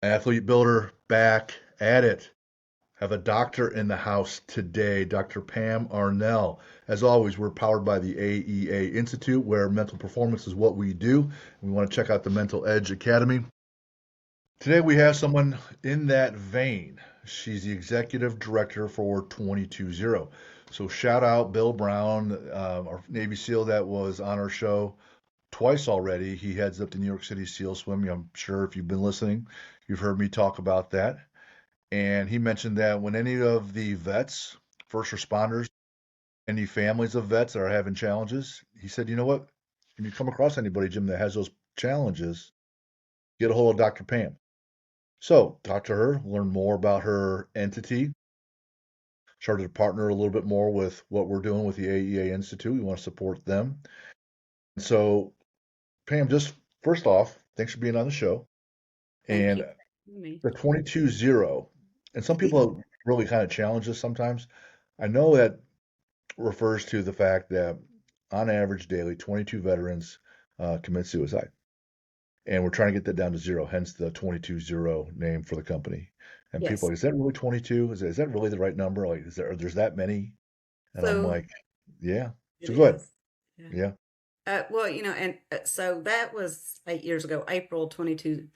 Athlete Builder back at it. Have a doctor in the house today, Dr. Pam Arnell. As always, we're powered by the AEA Institute, where mental performance is what we do. We want to check out the Mental Edge Academy. Today, we have someone in that vein. She's the executive director for 220. So, shout out Bill Brown, our Navy SEAL that was on our show twice already. He heads up the New York City SEAL Swimming. I'm sure if you've been listening, you've heard me talk about that. And he mentioned that when any of the vets, first responders, any families of vets that are having challenges, he said, you know what? When you come across anybody, Jim, that has those challenges, get a hold of Dr. Pam. So, talk to her, learn more about her entity, started to partner a little bit more with what we're doing with the AEA Institute. We want to support them. So, Pam, just first off, thanks for being on the show. Thank And you for having me. the 22-0, and some people really kind of challenge this sometimes. I know that refers to the fact that on average daily, 22 veterans commit suicide. And we're trying to get that down to zero, hence the 22-0 name for the company. And people are Yes. like, is that really 22? Is that really the right number? Like, there's that many? And I'm So like, yeah. it So go ahead. is. Yeah. Yeah. Well, and so that was 8 years ago. April 22-0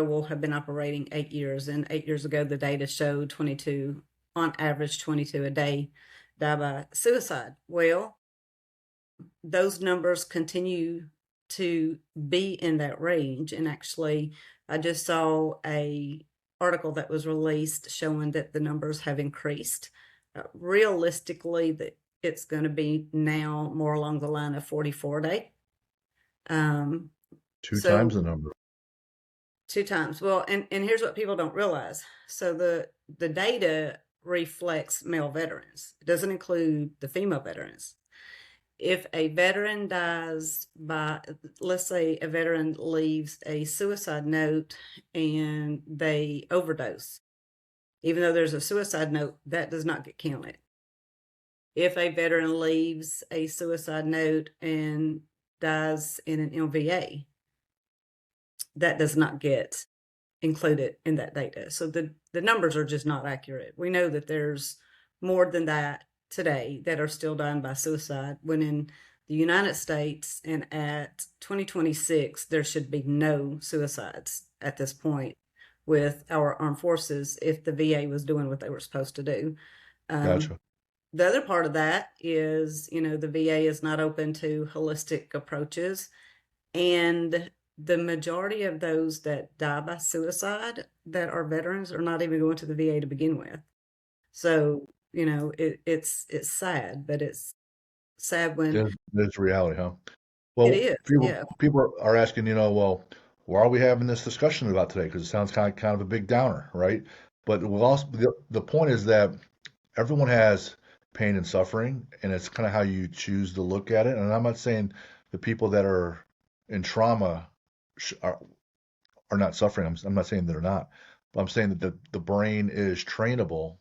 will have been operating 8 years. And 8 years ago, the data showed 22, on average, 22 a day die by suicide. Well, those numbers continue to be in that range. And actually, I just saw a article that was released showing that the numbers have increased. Realistically, that it's going to be now more along the line of 44 a day. Um, Two times so the number. two times. Well, and here's what people don't realize. So the data reflects male veterans. It doesn't include the female veterans. If a veteran dies by, let's say a veteran leaves a suicide note and they overdose, even though there's a suicide note, that does not get counted. If a veteran leaves a suicide note and dies in an MVA, that does not get included in that data. So the numbers are just not accurate. We know that there's more than that today that are still dying by suicide, when in the United States and at 2026, there should be no suicides at this point with our armed forces if the VA was doing what they were supposed to do. Um, Gotcha. the other part of that is, the VA is not open to holistic approaches. And the majority of those that die by suicide that are veterans are not even going to the VA to begin with. So, it's sad, but it's sad when There's reality, huh? it Well, is. people Yeah. people are asking, well, why are we having this discussion about today? Because it sounds kind of a big downer, right? But we'll also the point is that everyone has pain and suffering, and it's kind of how you choose to look at it. And I'm not saying the people that are in trauma sh- are are not suffering. I'm not saying they're not, but I'm saying that the brain is trainable.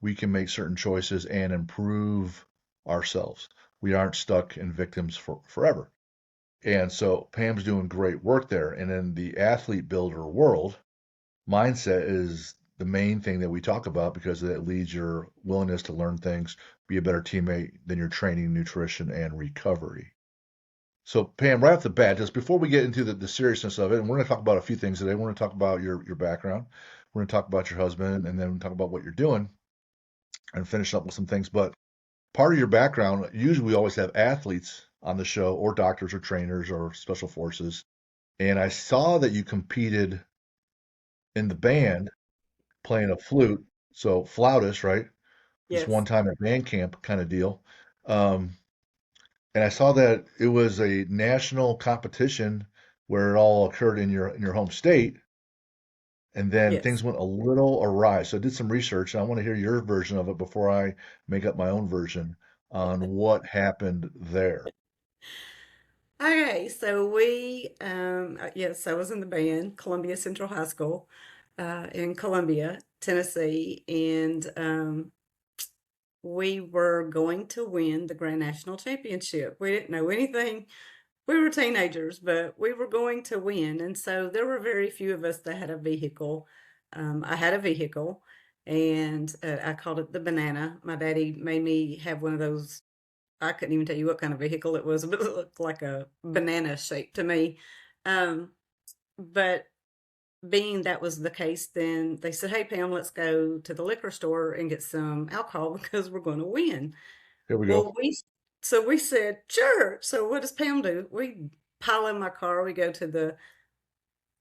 We can make certain choices and improve ourselves. We aren't stuck in victims for forever. And so Pam's doing great work there. And in the athlete builder world, mindset is the main thing that we talk about because it leads your willingness to learn things, be a better teammate, than your training, nutrition, and recovery. So, Pam, right off the bat, just before we get into the seriousness of it, and we're going to talk about a few things today. We're going to talk about your background. We're going to talk about your husband, and then talk about what you're doing and finish up with some things. But part of your background, usually we always have athletes on the show, or doctors, or trainers, or special forces. And I saw that you competed in the band playing a flute, so flautist, right? This one Yes. time at band camp kind of deal. Um, and I saw that it was a national competition where it all occurred in your home state, and then Yes. things went a little awry. So I did some research, and I want to hear your version of it before I make up my own version on what happened there. Okay, so yes, I was in the band, Columbia Central High School, in Columbia, Tennessee, and we were going to win the Grand National Championship. We didn't know anything we were teenagers, but we were going to win. And so there were very few of us that had a vehicle. I had a vehicle, and I called it the banana. My daddy made me have one of those. I couldn't even tell you what kind of vehicle it was, but it looked like a banana shape to me. Um, but being that was the case, then they said, "Hey, Pam, let's go to the liquor store and get some alcohol because we're going to win." Here we go. Well, we said, "Sure." So what does Pam do? We pile in my car. We go to the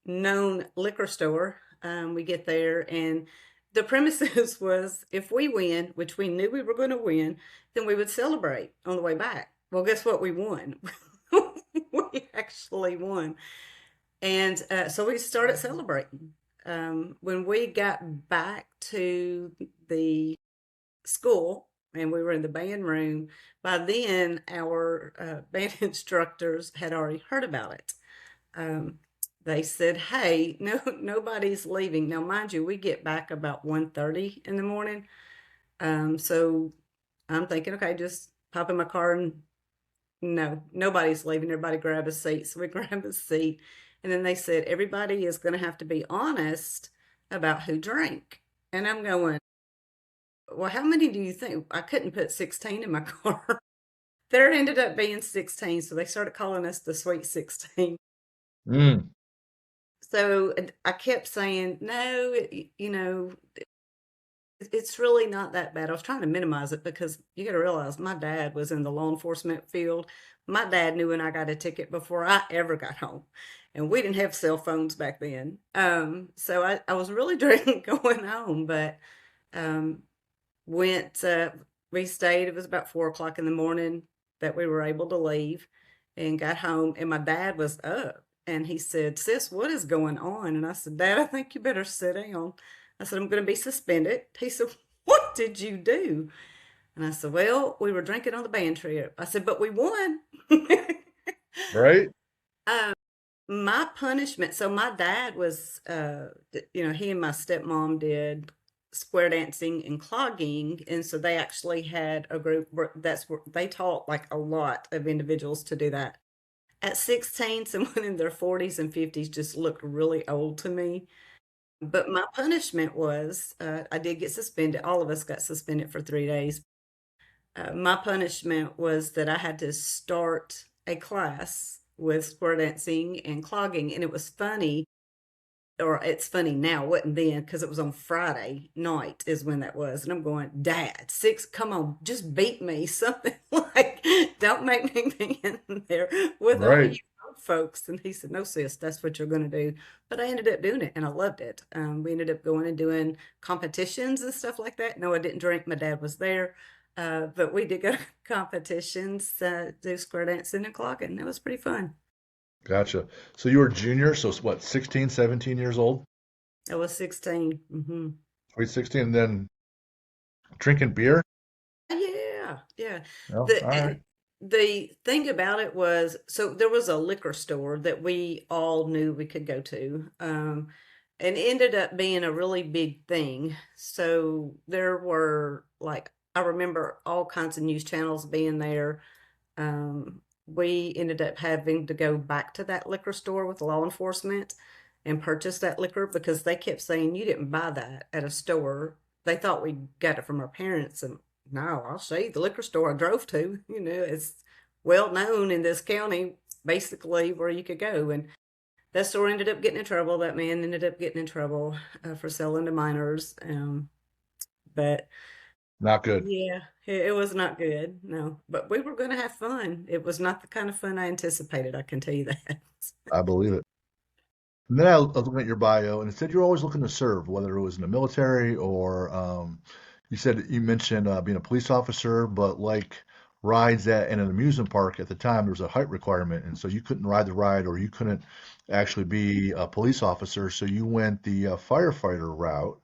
known liquor store. We get there, and the premises was if we win, which we knew we were going to win, then we would celebrate on the way back. Well, guess what? We won. We actually won. And so we started celebrating. When we got back to the school and we were in the band room, by then our band instructors had already heard about it. Um, they said, "Hey, no, nobody's leaving." Now, mind you, we get back about 1:30 in the morning. So I'm thinking, okay, just pop in my car and no, nobody's leaving. Everybody grab a seat. So we grab a seat. And then they said, everybody is going to have to be honest about who drank. And I'm going, well, how many do you think? I couldn't put 16 in my car. There ended up being 16. So they started calling us the Sweet 16. Mm, So I kept saying, no, it's really not that bad. I was trying to minimize it because you got to realize my dad was in the law enforcement field. My dad knew when I got a ticket before I ever got home. And we didn't have cell phones back then. So I was really dreading going home, but um, went, we stayed. It was about 4 o'clock in the morning that we were able to leave and got home. And my dad was up and he said, "Sis, what is going on?" And I said, "Dad, I think you better sit down." I said, "I'm going to be suspended." He said, "What did you do?" And I said, "Well, we were drinking on the band trip." I said, "But we won." right? um, my punishment. So my dad was, he and my stepmom did square dancing and clogging, and so they actually had a group where that's where they taught like a lot of individuals to do that. At 16, someone in their 40s and 50s just looked really old to me. But my punishment was I did get suspended. All of us got suspended for 3 days. My punishment was that I had to start a class with square dancing and clogging. And it was funny, or it's funny now, wasn't then, because it was on Friday night is when that was. And I'm going, "Dad, six, come on, just beat me." Something like, "Don't make me be in there with all Right. you old folks." And he said, "No, sis, that's what you're going to do." But I ended up doing it and I loved it. We ended up going and doing competitions and stuff like that. No, I didn't drink. My dad was there. But we did go to competitions, do square dancing and clogging. It was pretty fun. Gotcha. So you were junior, so what, 16, 17 years old? I was 16. Sweet 16, and then drinking beer? Yeah, yeah. No, The all right. and the thing about it was, so there was a liquor store that we all knew we could go to, and it ended up being a really big thing. So there were like I remember all kinds of news channels being there. We ended up having to go back to that liquor store with law enforcement and purchase that liquor because they kept saying you didn't buy that at a store. They thought we got it from our parents, and no, I'll show you the liquor store I drove to. It's well known in this county, basically where you could go. And that store ended up getting in trouble. That man ended up getting in trouble for selling to minors. But Not good. yeah, it was not good. No, but we were going to have fun. It was not the kind of fun I anticipated. I can tell you that. I believe it. And then I was looking at your bio, and it said you're always looking to serve, whether it was in the military or you said you mentioned being a police officer, but like rides at in an amusement park at the time, there was a height requirement, and so you couldn't ride the ride or you couldn't actually be a police officer, so you went the firefighter route,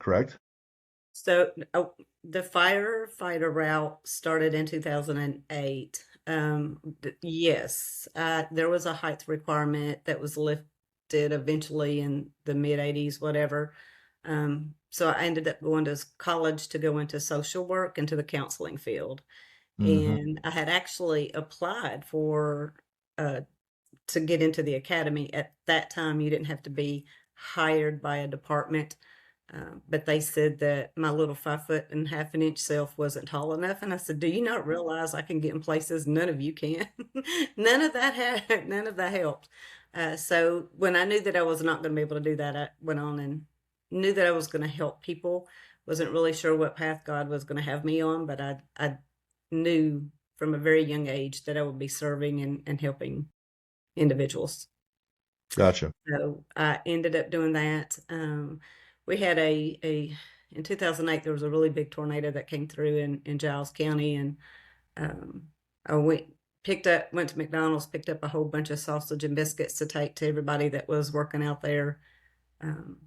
correct? So the firefighter route started in 2008. Yes, there was a height requirement that was lifted eventually in the mid 80s, whatever. So I ended up going to college to go into social work, into the counseling field. Hmm. And I had actually applied for to get into the academy. At that time, you didn't have to be hired by a department. But they said that my little 5'1.5" self wasn't tall enough, and I said, "Do you not realize I can get in places none of you can?" None of that helped. So when I knew that I was not going to be able to do that, I went on and knew that I was going to help people. Wasn't really sure what path God was going to have me on, but I knew from a very young age that I would be serving and helping individuals. Gotcha. So I ended up doing that. We had in 2008, there was a really big tornado that came through in Giles County, and um, I went to McDonald's, picked up a whole bunch of sausage and biscuits to take to everybody that was working out there. Um,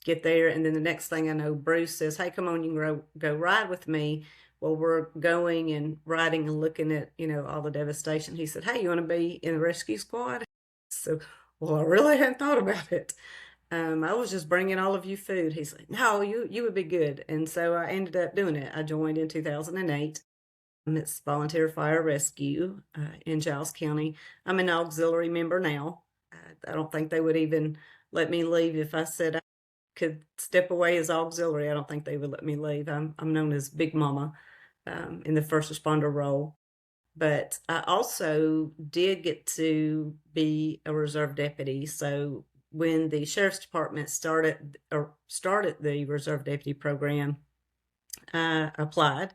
get there, and then the next thing I know, Bruce says, "Hey, come on, you can go ride with me." Well, we're going and riding and looking at all the devastation. He said, "Hey, you want to be in the rescue squad?" So, well, I really hadn't thought about it. I was just bringing all of you food. He's like, "No, you would be good." And so I ended up doing it. I joined in 2008. It's volunteer fire rescue in Giles County. I'm an auxiliary member now. I don't think they would even let me leave if I said I could step away as auxiliary. I don't think they would let me leave. I'm known as Big Mama in the first responder role. But I also did get to be a reserve deputy. So when the sheriff's department started the reserve deputy program, I applied,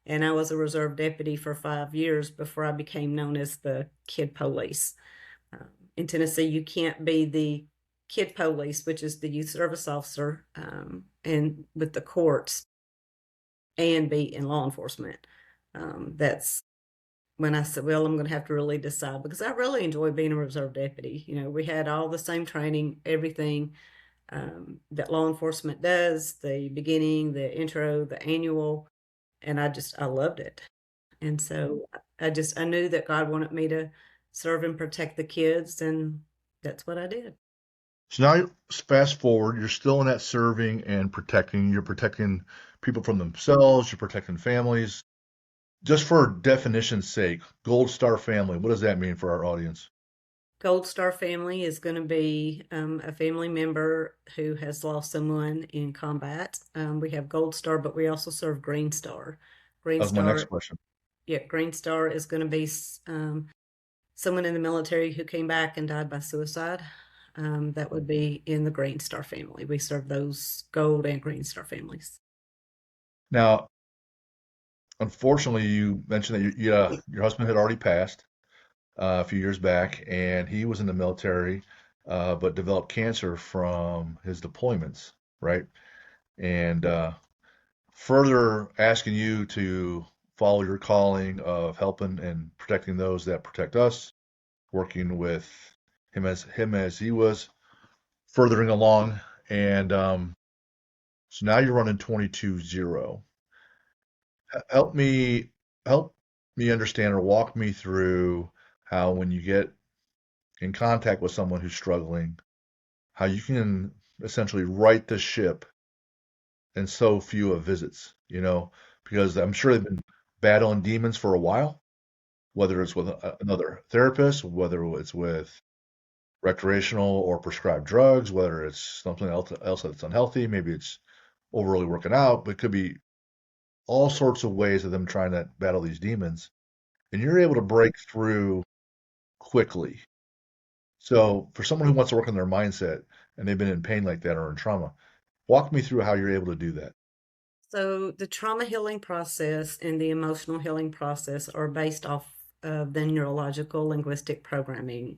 and I was a reserve deputy for 5 years before I became known as the kid police. In Tennessee, you can't be the kid police, which is the youth service officer, and with the courts, and be in law enforcement. That's when I said, well, I'm going to have to really decide, because I really enjoy being a reserve deputy. We had all the same training, everything that law enforcement does, the beginning, the intro, the annual, and I loved it. And so I knew that God wanted me to serve and protect the kids, and that's what I did. So now, fast forward, you're still in that serving and protecting. You're protecting people from themselves. You're protecting families. Just for definition's sake, Gold Star family, what does that mean for our audience? Gold Star family is going to be a family member who has lost someone in combat. We have Gold Star, but we also serve Green Star. Green That was my next Star, question. yeah, Green Star is going to be someone in the military who came back and died by suicide. That would be in the Green Star family. We serve those Gold and Green Star families. Now, unfortunately, you mentioned that your husband had already passed a few years back, and he was in the military, but developed cancer from his deployments, right? And further asking you to follow your calling of helping and protecting those that protect us, working with him as he was furthering along, and so now you're running 22-0. Help me help me understand or walk me through how when you get in contact with someone who's struggling, how you can essentially right the ship in so few of visits, because I'm sure they've been battling demons for a while, whether it's with another therapist, whether it's with recreational or prescribed drugs, whether it's something else that's unhealthy, maybe it's overly working out, but it could be all sorts of ways of them trying to battle these demons. And you're able to break through quickly. So for someone who wants to work on their mindset and they've been in pain like that or in trauma, walk me through how you're able to do that. So the trauma healing process and the emotional healing process are based off of the neurological linguistic programming,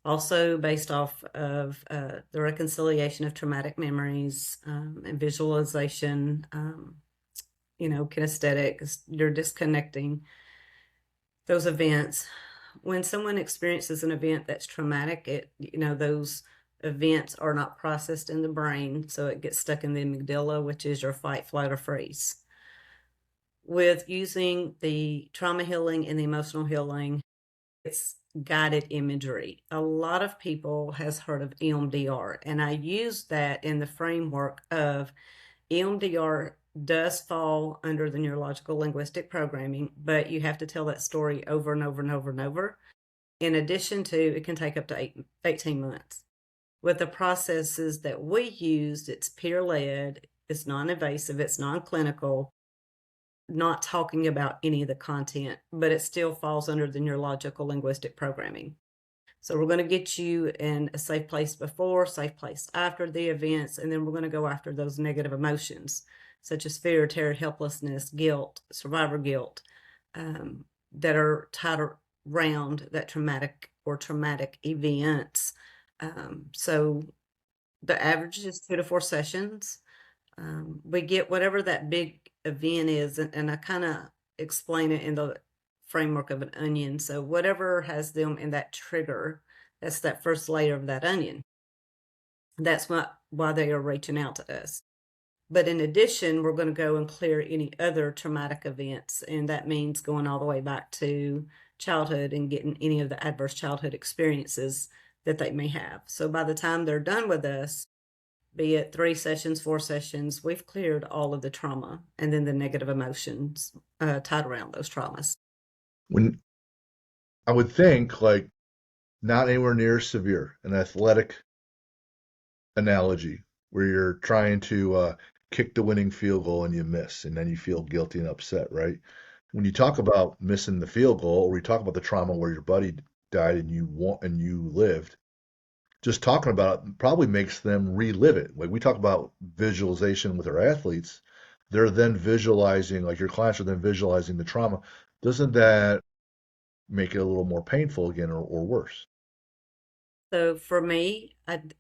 also based off of the reconciliation of traumatic memories and visualization, kinesthetic. You're disconnecting those events. When someone experiences an event that's traumatic, those events are not processed in the brain, so it gets stuck in the amygdala, which is your fight, flight, or freeze. With using the trauma healing and the emotional healing, it's guided imagery. A lot of people has heard of EMDR, and I use that in the framework of EMDR does fall under the neurological linguistic programming, but you have to tell that story over and over and over and over. In addition to, it can take up to 18 months. With the processes that we used, it's peer-led, it's non-invasive, it's non-clinical, not talking about any of the content, but it still falls under the neurological linguistic programming. So we're going to get you in a safe place before, safe place after the events, and then we're going to go after those negative emotions, such as fear, terror, helplessness, guilt, survivor guilt, that are tied around that traumatic events. So the average is 2 to 4 sessions. We get whatever that big event is, and I kind of explain it in the framework of an onion. So whatever has them in that trigger, that's that first layer of that onion. That's why they are reaching out to us. But in addition, we're going to go and clear any other traumatic events, and that means going all the way back to childhood and getting any of the adverse childhood experiences that they may have. So by the time they're done with us, be it 3 sessions, 4 sessions, we've cleared all of the trauma and then the negative emotions tied around those traumas. When I would think like not anywhere near severe, an athletic analogy where you're trying to kick the winning field goal and you miss, and then you feel guilty and upset, right? When you talk about missing the field goal, or you talk about the trauma where your buddy died and you lived, just talking about it probably makes them relive it. Like we talk about visualization with our athletes, they're then visualizing, like your clients are then visualizing the trauma. Doesn't that make it a little more painful again or worse? So for me,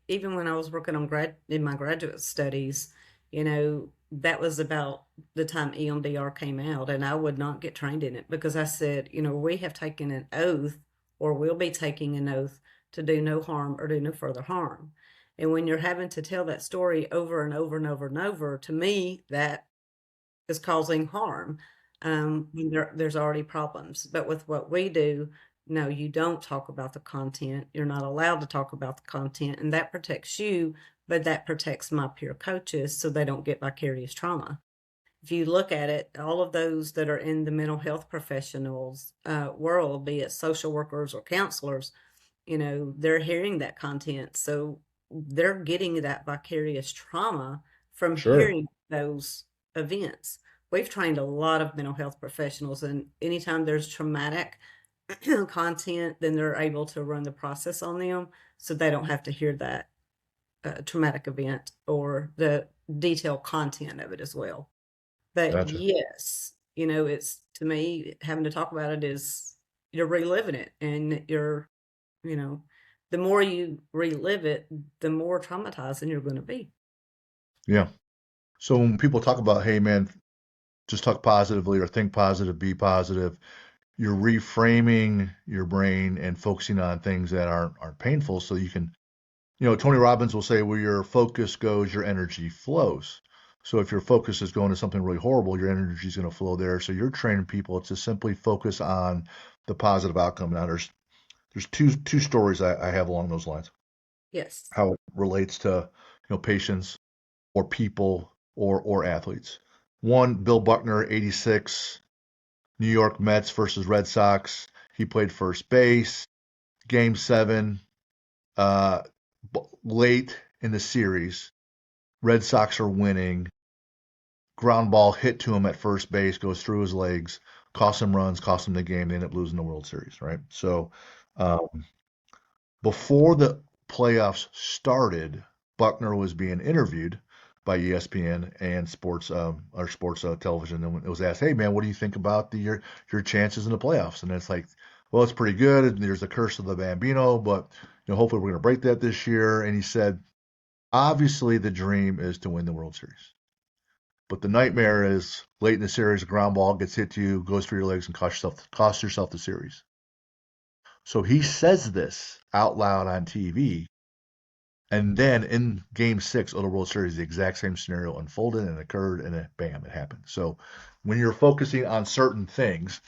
even when I was working on in my graduate studies, that was about the time EMDR came out, and I would not get trained in it because I said, we have taken an oath, or will be taking an oath to do no harm or do no further harm. And when you're having to tell that story over and over and over and over, to me, that is causing harm. When there's already problems. But with what we do, no, you don't talk about the content. You're not allowed to talk about the content, and that protects you, but that protects my peer coaches so they don't get vicarious trauma. If you look at it, all of those that are in the mental health professionals world, be it social workers or counselors, they're hearing that content. So they're getting that vicarious trauma from Sure. hearing those events. We've trained a lot of mental health professionals, and anytime there's traumatic content, then they're able to run the process on them so they don't have to hear that traumatic event or the detailed content of it as well. But Gotcha. yes, it's, to me, having to talk about it is you're reliving it, and you know, the more you relive it, the more traumatizing you're going to be. Yeah. So when people talk about, hey man, just talk positively or think positive, be positive, you're reframing your brain and focusing on things that aren't painful so you can, Tony Robbins will say where your focus goes, your energy flows. So if your focus is going to something really horrible, your energy is going to flow there. So you're training people to simply focus on the positive outcome. Now there's two stories I have along those lines, Yes. how it relates to, patients or people or athletes. One, Bill Buckner, 86, New York Mets versus Red Sox. He played first base, game seven, uh, late in the series. Red Sox are winning. Ground ball hit to him at first base, goes through his legs, costs him runs, costs him the game. They end up losing the World Series, right? So before the playoffs started, Buckner was being interviewed by ESPN and sports television, and it was asked, "Hey man, what do you think about your chances in the playoffs?" And it's like, "Well, it's pretty good. And there's the curse of the Bambino, but hopefully we're going to break that this year." And he said, "Obviously, the dream is to win the World Series, but the nightmare is late in the series, a ground ball gets hit to you, goes through your legs, and costs yourself the series." So he says this out loud on TV. And then in game six of the World Series, the exact same scenario unfolded and occurred, and bam, it happened. So when you're focusing on certain things,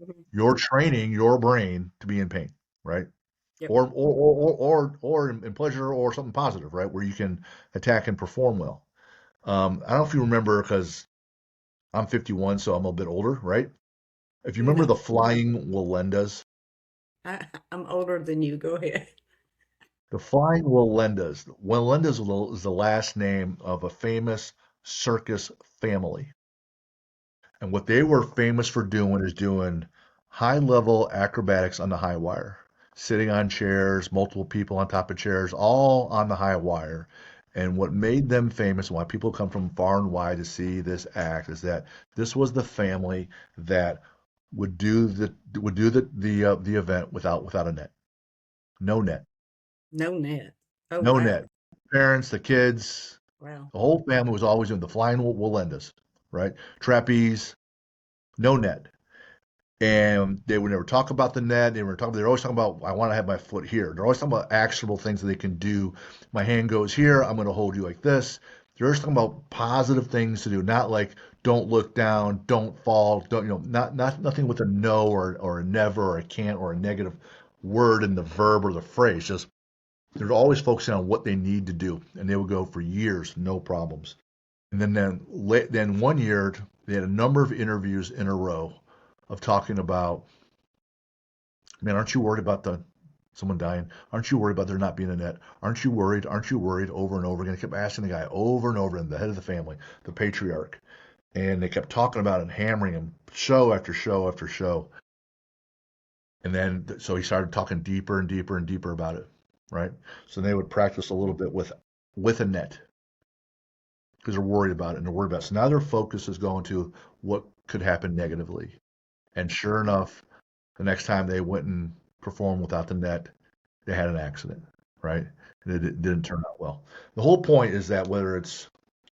Mhm. you're training your brain to be in pain, right? Yep. Or in pleasure or something positive, right? Where you can attack and perform well. I don't know if you remember because I'm 51, so I'm a bit older, right? If you remember No. the flying Walendas, I'm older than you. Go ahead. The Flying Wallendas. Wallendas is the last name of a famous circus family. And what they were famous for doing is doing high level acrobatics on the high wire, sitting on chairs, multiple people on top of chairs, all on the high wire. And what made them famous, and why people come from far and wide to see this act, is that this was the family that would do the event without a net, no net, No net. Oh, no wow. net. Parents, the kids, Wow. the whole family was always doing the flying Wallendas, right? Trapeze, no net. And they would never talk about the net. They're always talking about, I want to have my foot here. They're always talking about actionable things that they can do. My hand goes here. I'm going to hold you like this. They're always talking about positive things to do, not like don't look down, don't fall, don't, nothing with a no or a never or a can't or a negative word in the verb or the phrase. Just they're always focusing on what they need to do. And they would go for years, no problems. And then one year, they had a number of interviews in a row of talking about, man, aren't you worried about someone dying? Aren't you worried about there not being a net? Aren't you worried? Aren't you worried? Over and over again. They kept asking the guy over and over, and the head of the family, the patriarch, and they kept talking about it and hammering him show after show after show. And then so he started talking deeper and deeper and deeper about it, right? So they would practice a little bit with a net because they're worried about it and they're worried about it. So now their focus is going to what could happen negatively. And sure enough, the next time they went and performed without the net, they had an accident, right? And it didn't turn out well. The whole point is that whether it's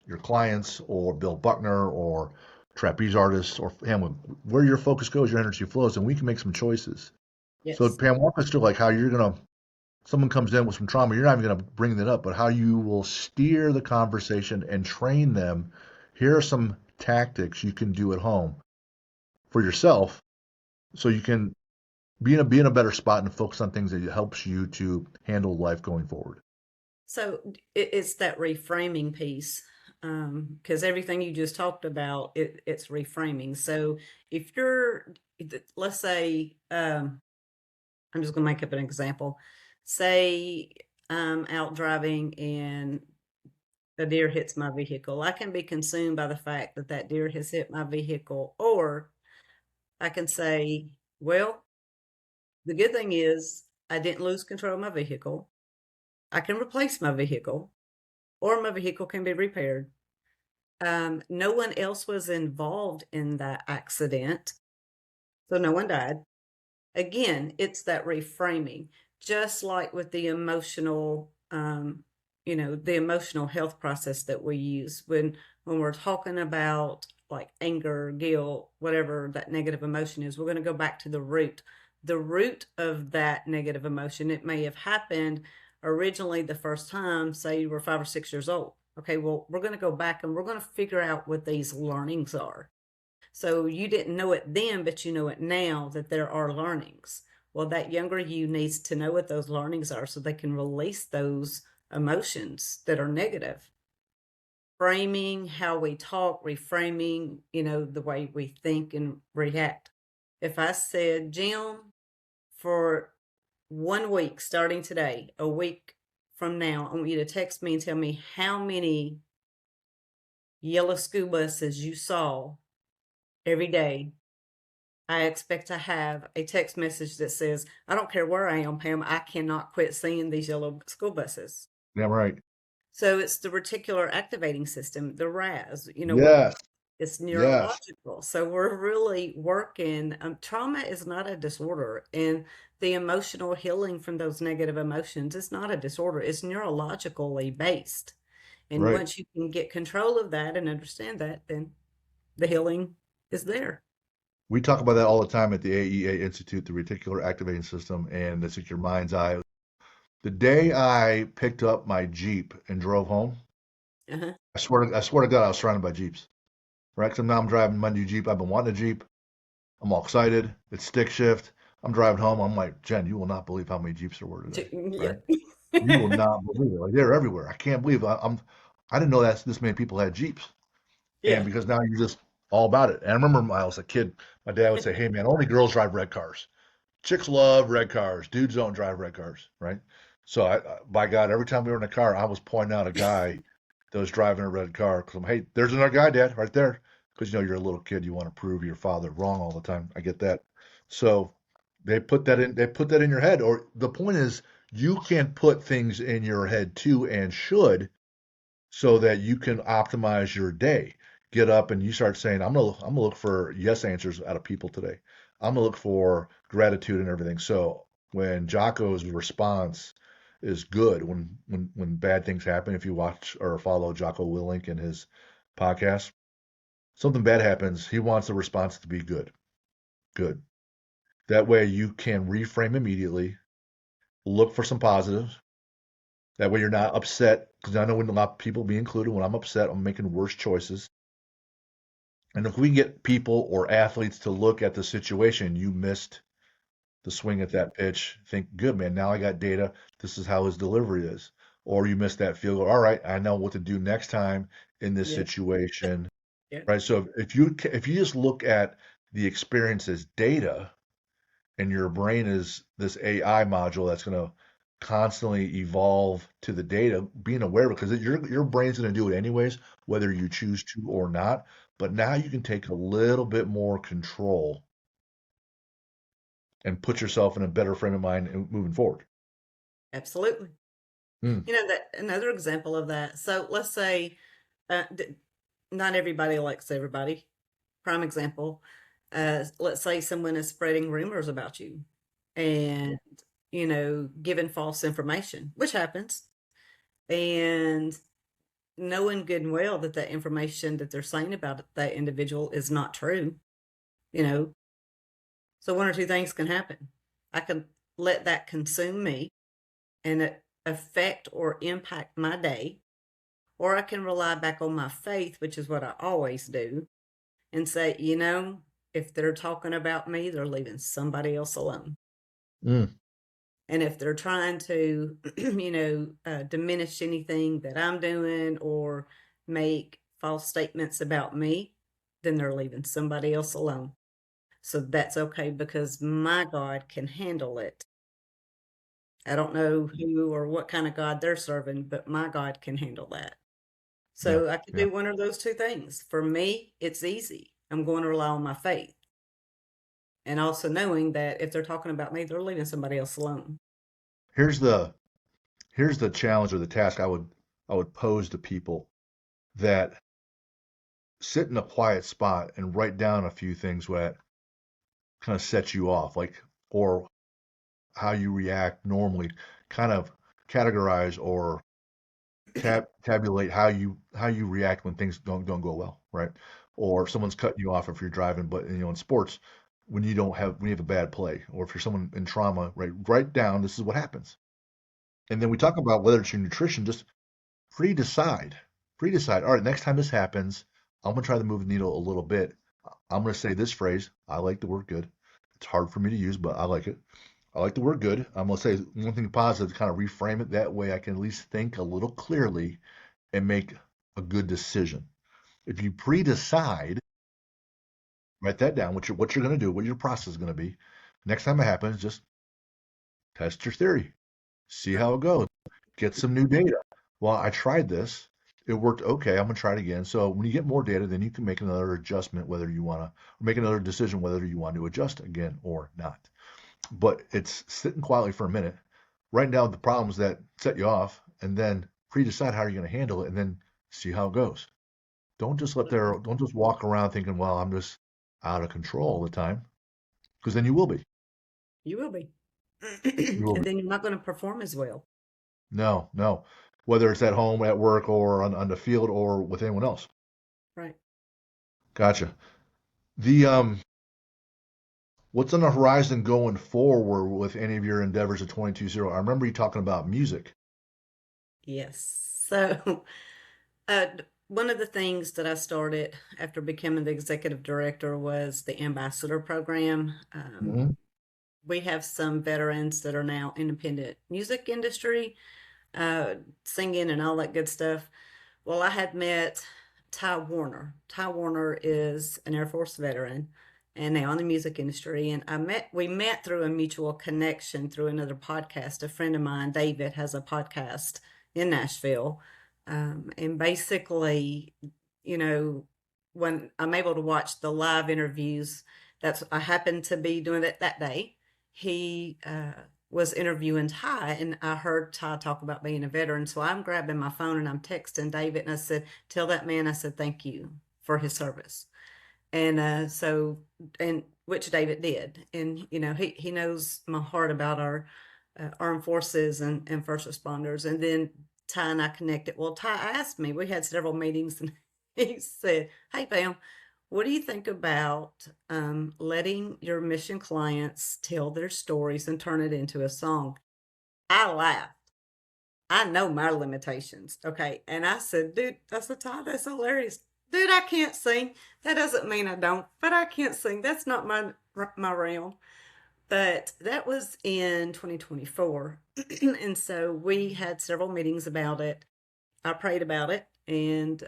your clients or Bill Buckner or trapeze artists or Hamlin, where your focus goes, your energy flows, and we can make some choices. So Yes. Pam, walk us through like how you're gonna, someone comes in with some trauma, you're not even gonna bring that up, but how you will steer the conversation and train them. Here are some tactics you can do at home for yourself so you can be in a better spot and focus on things that helps you to handle life going forward. So it's that reframing piece, because everything you just talked about, it's reframing. So if you're, let's say, I'm just going to make up an example. Say I'm out driving and a deer hits my vehicle. I can be consumed by the fact that that deer has hit my vehicle, or I can say, well, the good thing is I didn't lose control of my vehicle. I can replace my vehicle, or my vehicle can be repaired. No one else was involved in that accident, so no one died. Again, it's that reframing, just like with the emotional, the emotional health process that we use when we're talking about like anger, guilt, whatever that negative emotion is. We're going to go back to the root of that negative emotion. It may have happened originally the first time, say you were 5 or 6 years old. Okay, well, we're going to go back and we're going to figure out what these learnings are. So you didn't know it then, but you know it now that there are learnings. Well, that younger you needs to know what those learnings are so they can release those emotions that are negative. Framing how we talk, reframing, the way we think and react. If I said, Jim, for 1 week starting today, a week from now, I want you to text me and tell me how many yellow school buses you saw every day. I expect to have a text message that says, I don't care where I am, Pam, I cannot quit seeing these yellow school buses. Yeah, right. So it's the reticular activating system, the RAS, Yes, it's yes, neurological. So we're really working. Trauma is not a disorder, and the emotional healing from those negative emotions is not a disorder. It's neurologically based. And right. once you can get control of that and understand that, then the healing is there. We talk about that all the time at the AEA Institute, the reticular activating system, and that's like your mind's eye. The day I picked up my Jeep and drove home, Uh-huh. I swear to God, I was surrounded by Jeeps. Right? Because now I'm driving my new Jeep. I've been wanting a Jeep. I'm all excited. It's stick shift. I'm driving home. I'm like, Jen, you will not believe how many Jeeps there were today. Yeah. Right? You will not believe it. Like they're everywhere. I can't believe I didn't know that this many people had Jeeps. And Yeah. because now you're just all about it. And I remember when I was a kid, my dad would say, "Hey man, only girls drive red cars." chicks love red cars. Dudes don't drive red cars, right? So by God, every time we were in a car, I was pointing out a guy that was driving a red car. Cause hey, there's another guy, Dad, right there. Because you're a little kid, you want to prove your father wrong all the time. I get that. So they put that in. They put that in your head. Or the point is, you can put things in your head too, and should, so that you can optimize your day. Get up and you start saying, I'm gonna look for yes answers out of people today. I'm gonna look for gratitude and everything. So when Jocko's response is good, when bad things happen, if you watch or follow Jocko Willink and his podcast, something bad happens, he wants the response to be good. Good. That way you can reframe immediately, look for some positives. That way you're not upset. Because I know when a lot of people, be included, when I'm upset, I'm making worse choices. And if we can get people or athletes to look at the situation, you missed the swing at that pitch, think, good, man, now I got data. This is how his delivery is. Or you missed that field goal. All right, I know what to do next time in this Yeah. situation. Yeah. Right. So if you just look at the experience as data, and your brain is this AI module that's going to constantly evolve to the data, being aware because your brain's going to do it anyways, whether you choose to or not. But now you can take a little bit more control and put yourself in a better frame of mind moving forward. Absolutely. Mm, That another example of that. So let's say uh, not everybody likes everybody. Prime example. Let's say someone is spreading rumors about you and giving false information, which happens, and knowing good and well that that information that they're saying about that individual is not true. You know, so one or two things can happen. I can let that consume me and affect or impact my day, or I can rely back on my faith, which is what I always do, and say, if they're talking about me, they're leaving somebody else alone. mm, And if they're trying to, diminish anything that I'm doing or make false statements about me, then they're leaving somebody else alone. So that's okay because my God can handle it. I don't know who or what kind of God they're serving, but my God can handle that. yeah, So I can yeah. do one of those two things. For me, it's easy. I'm going to rely on my faith. And also knowing that if they're talking about me, they're leaving somebody else alone. Here's the here's the challenge or the task I would pose to people that sit in a quiet spot and write down a few things that kind of set you off, like or how you react normally, kind of categorize or tabulate how you react when things don't go well, right? Or if someone's cutting you off if you're driving, but in sports, when you have a bad play, or if you're someone in trauma, right? Write down this is what happens, and then we talk about whether it's your nutrition, just pre-decide, pre-decide. All right, next time this happens, I'm gonna try to move the needle a little bit. I'm gonna say this phrase. I like the word good. It's hard for me to use, but I like it. I like the word good. I'm gonna say one thing positive to kind of reframe it. That way I can at least think a little clearly and make a good decision. If you pre-decide, write that down, what you're gonna do, what your process is gonna be. Next time it happens, just test your theory. See how it goes. Get some new data. Well, I tried this. It worked okay. I'm gonna try it again. So when you get more data, then you can make another adjustment whether you wanna or make another decision whether you want to adjust again or not. But it's sitting quietly for a minute, writing down the problems that set you off, and then pre-decide how you're going to handle it, and then see how it goes. Don't just walk around thinking, well, I'm just out of control all the time, because then you will be. You will be. You will And be. then you're not going to perform as well. No, no. Whether it's at home, at work, or on the field, or with anyone else. Right. Gotcha. The what's on the horizon going forward with any of your endeavors at 22-0? I remember you talking about music. Yes. So, uh, one of the things that I started after becoming the executive director was the ambassador program. Hmm. We have some veterans that are now independent music industry, uh, singing and all that good stuff. Well, I had met Ty Warner. Ty Warner is an Air Force veteran and now in the music industry. And we met through a mutual connection through another podcast. A friend of mine, David, has a podcast in Nashville. And basically, you know, when I'm able to watch the live interviews, I happened to be doing it that day. He was interviewing Ty, and I heard Ty talk about being a veteran. So I'm grabbing my phone and I'm texting David, and I said, "Tell that man," I said, "thank you for his service." And and which David did. And, he knows my heart about our armed forces and first responders. And then Ty and I connected. Well, Ty asked me, we had several meetings, and he said, "Hey, Pam, what do you think about letting your mission clients tell their stories and turn it into a song?" I laughed. I know my limitations. Okay. And I said, "Dude," I said, "Todd, that's hilarious. Dude, I can't sing. That doesn't mean I don't, but I can't sing. That's not my realm." But that was in 2024. And so we had several meetings about it. I prayed about it, and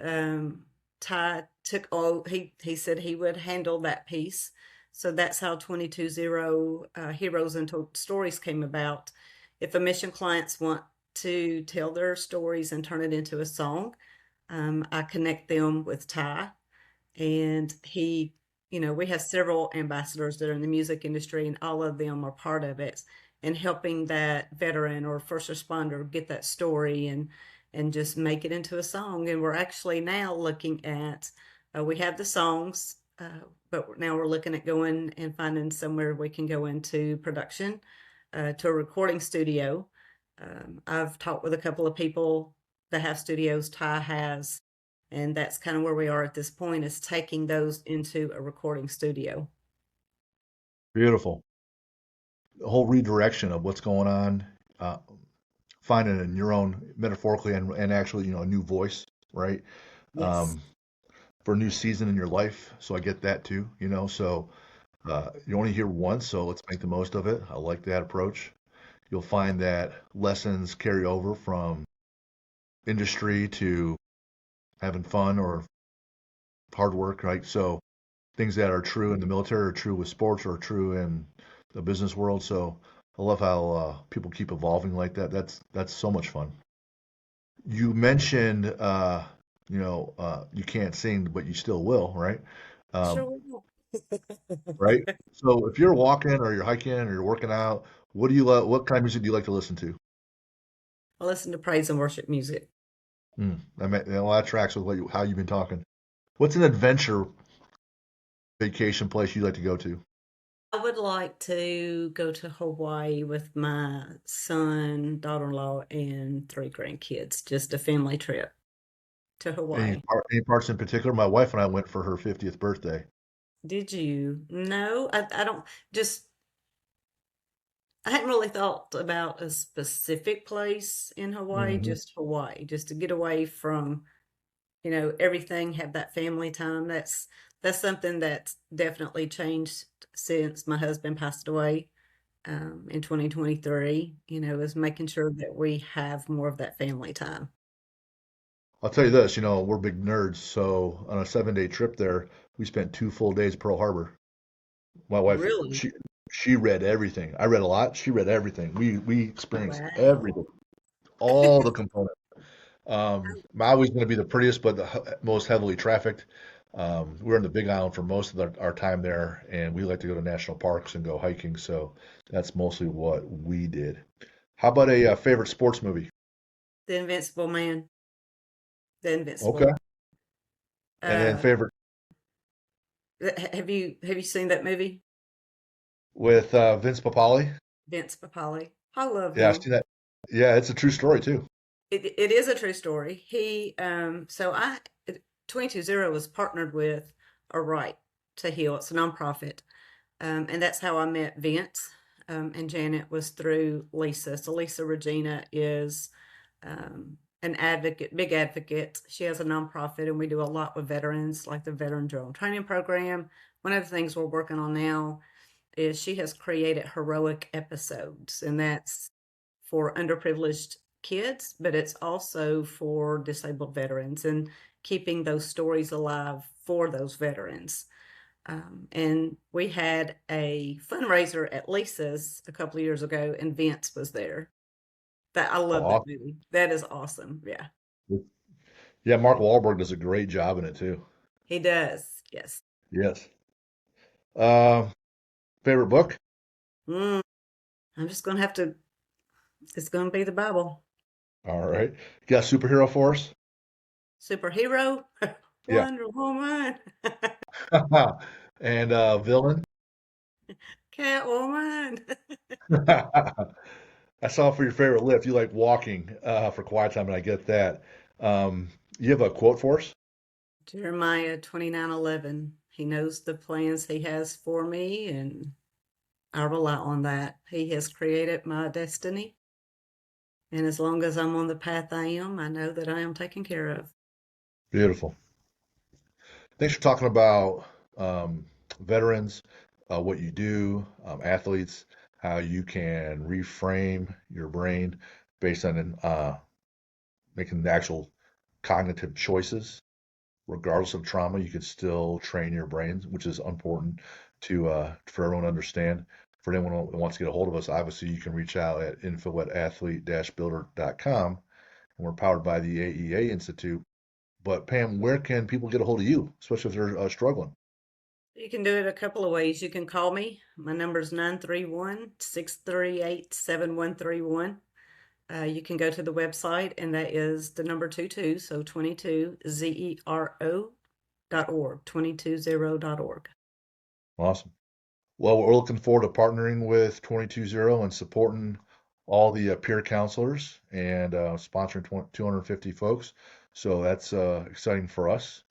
Ty took all, he said he would handle that piece. So that's how 220 Heroes and Stories came about. If a mission clients want to tell their stories and turn it into a song, I connect them with Ty, and we have several ambassadors that are in the music industry, and all of them are part of it, and helping that veteran or first responder get that story and just make it into a song. And we're actually now looking at, we have the songs, but now we're looking at going and finding somewhere we can go into production, to a recording studio. I've talked with a couple of people that have studios. Ty has, and that's kind of where we are at this point, is taking those into a recording studio. Beautiful. The whole redirection of what's going on, uh, finding it in your own metaphorically and actually, a new voice, right? Yes. Um, for a new season in your life. So I get that too, So you only hear once, so let's make the most of it. I like that approach. You'll find that lessons carry over from industry to having fun or hard work, right? So things that are true in the military are true with sports or true in the business world. So I love how people keep evolving like that. That's so much fun. You mentioned, you can't sing, but you still will, right? Sure Um, will. right. So if you're walking or you're hiking or you're working out, what do you love? What kind of music do you like to listen to? I listen to praise and worship music. That tracks with how you've been talking. What's an adventure vacation place you'd like to go to? I would like to go to Hawaii with my son, daughter-in-law, and three grandkids. Just a family trip to Hawaii. Any parts in particular? My wife and I went for her 50th birthday. Did you? No, I don't. Just, I hadn't really thought about a specific place in Hawaii, Hmm. just Hawaii, just to get away from, everything, have that family time. That's something that's definitely changed since my husband passed away, in 2023, is making sure that we have more of that family time. I'll tell you this, we're big nerds, so on a 7-day trip there, we spent 2 full days at Pearl Harbor. My wife, Really? she read everything. I read a lot. She read everything. We experienced everything, Wow. all the components. Maui's going to be the prettiest, but the most heavily trafficked. We're in the Big Island for most of our time there, and we like to go to national parks and go hiking. So that's mostly what we did. How about a favorite sports movie? The Invincible Man. The Okay. Invincible. And then Uh, favorite have you seen that movie? with Vince Papale. Vince Papale. I love Yeah, I've him. seen that. Yeah, it's a true story too. It is a true story. So 220 was partnered with a Right to Heal. It's a nonprofit. And that's how I met Vince. And Janet was through Lisa. So Lisa Regina is an advocate, big advocate. She has a nonprofit, and we do a lot with veterans, like the Veteran Drone Training Program. One of the things we're working on now is she has created heroic episodes, and that's for underprivileged kids, but it's also for disabled veterans and keeping those stories alive for those veterans. And we had a fundraiser at Lisa's a couple of years ago, and Vince was there. That I Oh, love that awesome. movie. That is awesome. Yeah, Yeah, Mark Wahlberg does a great job in it too. he does. Yes. Yes. Uh, favorite book? Mm, I'm just gonna have to. It's gonna be the Bible. All right. You got a superhero for us? Superhero, Yeah. Wonder Woman, And villain? Catwoman. I saw for your favorite lift, you like walking for quiet time, and I get that. You have a quote for us? Jeremiah 29:11. He knows the plans he has for me, and I rely on that. He has created my destiny, and as long as I'm on the path I am, I know that I am taken care of. Beautiful. Thanks for talking about veterans, what you do, athletes, how you can reframe your brain based on making the actual cognitive choices. Regardless of trauma, you can still train your brain, which is important to for everyone to understand. For anyone who wants to get a hold of us, obviously you can reach out at info@athlete-builder.com, and we're powered by the AEA Institute. But Pam, where can people get a hold of you, especially if they're struggling? You can do it a couple of ways. You can call me. My number is 931-638-7131. You can go to the website, and that is the number 22, so 22, ZERO.org, 220.org. Awesome. Well, we're looking forward to partnering with 220 and supporting all the peer counselors and sponsoring 250 folks. So that's exciting for us.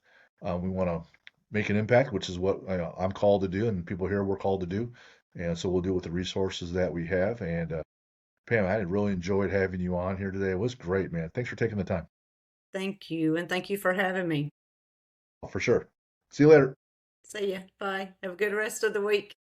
We want to make an impact, which is what I'm called to do, and people here we're called to do. And so we'll do it with the resources that we have. And Pam, I really enjoyed having you on here today. It was great, man. Thanks for taking the time. Thank you, and thank you for having me. For sure. See you later. See ya. Bye. Have a good rest of the week.